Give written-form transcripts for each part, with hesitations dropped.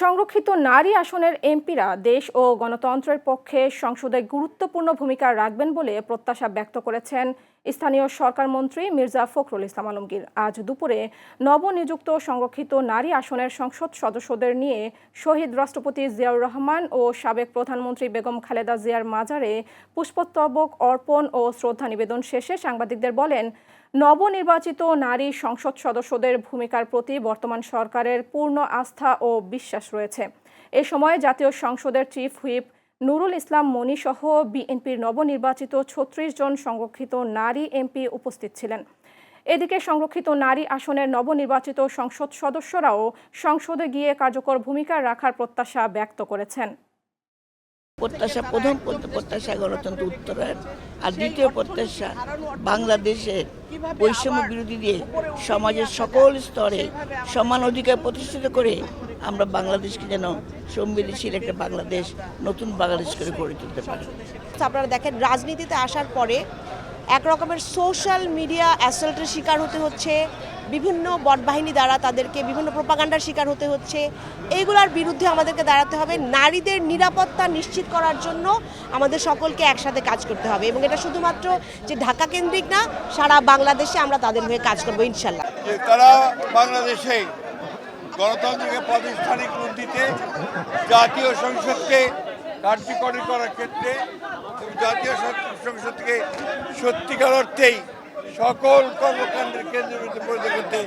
সংরক্ষিত নারী আসনের এমপিরা দেশ ও গণতন্ত্রের পক্ষে সংসদে গুরুত্বপূর্ণ ভূমিকা রাখবেন বলে প্রত্যাশা ব্যক্ত করেছেন স্থানীয় সরকার মন্ত্রী মির্জা ফখরুল ইসলাম আলমগীর। আজ দুপুরে নবনিযুক্ত সংরক্ষিত নারী আসনের সংসদ সদস্যদের নিয়ে শহীদ রাষ্ট্রপতি জিয়াউর রহমান ও সাবেক প্রধানমন্ত্রী বেগম খালেদা জিয়ার মাজারে পুষ্পস্তবক অর্পণ ও শ্রদ্ধা নিবেদন শেষে সাংবাদিকদের বলেন, নবনির্বাচিত নারী সংসদ সদস্যদের ভূমিকার প্রতি বর্তমান সরকারের পূর্ণ আস্থা ও বিশ্বাস রয়েছে। এ সময় জাতীয় সংসদের চিফ হুইপ নুরুল ইসলাম মনি সহ বিএনপির নবনির্বাচিত ৩৬ জন সংরক্ষিত নারী এমপি উপস্থিত ছিলেন। এদিকে সংরক্ষিত নারী আসনের নবনির্বাচিত সংসদ সদস্যরাও সংসদে গিয়ে কার্যকর ভূমিকা রাখার প্রত্যাশা ব্যক্ত করেছেন। প্রথম প্রত্যাশা গণতন্ত্র উত্তরায়ণ, আর দ্বিতীয় প্রত্যাশা বাংলাদেশের বৈষম্য বিরোধী দিয়ে সমাজের সকল স্তরে সমান অধিকার প্রতিষ্ঠিত করে আমরা বাংলাদেশকে যেন সমৃদ্ধিশীল একটা বাংলাদেশ, নতুন বাংলাদেশ করে গড়ে তুলতে পারি। আপনারা দেখেন, রাজনীতিতে আসার পরে এক রকমের সোশ্যাল মিডিয়া অ্যাসল্টের শিকার হতে হচ্ছে, বিভিন্ন বটবাহিনী দ্বারা তাদেরকে বিভিন্ন প্রোপাগান্ডার শিকার হতে হচ্ছে। এইগুলোর বিরুদ্ধে আমাদেরকে দাঁড়াতে হবে। নারীদের নিরাপত্তা নিশ্চিত করার জন্য আমাদের সকলকে একসাথে কাজ করতে হবে, এবং এটা শুধুমাত্র যে ঢাকা কেন্দ্রিক না, সারা বাংলাদেশে আমরা তাদের হয়ে কাজ করবো ইনশাল্লাহ। তারা বাংলাদেশে গণতন্ত্রকে প্রাতিষ্ঠানিক রূপ দিতে জাতীয় সংসদকে কার্যকরী করার ক্ষেত্রে জাতীয় সংসদকে সত্যিকার অর্থেই সকল কর্মকাণ্ডের কেন্দ্রবিন্দু পরিণত করতে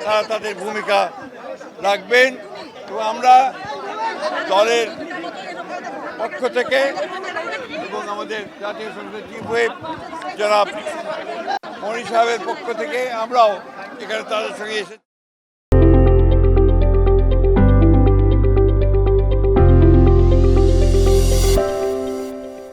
তারা তাদের ভূমিকা রাখবেন। এবং আমরা দলের পক্ষ থেকে এবং আমাদের জাতীয় সংসদের চিফ হুইপ জনাব মনি সাহেবের পক্ষ থেকে আমরাও এখানে তাদের সঙ্গে এসেছি।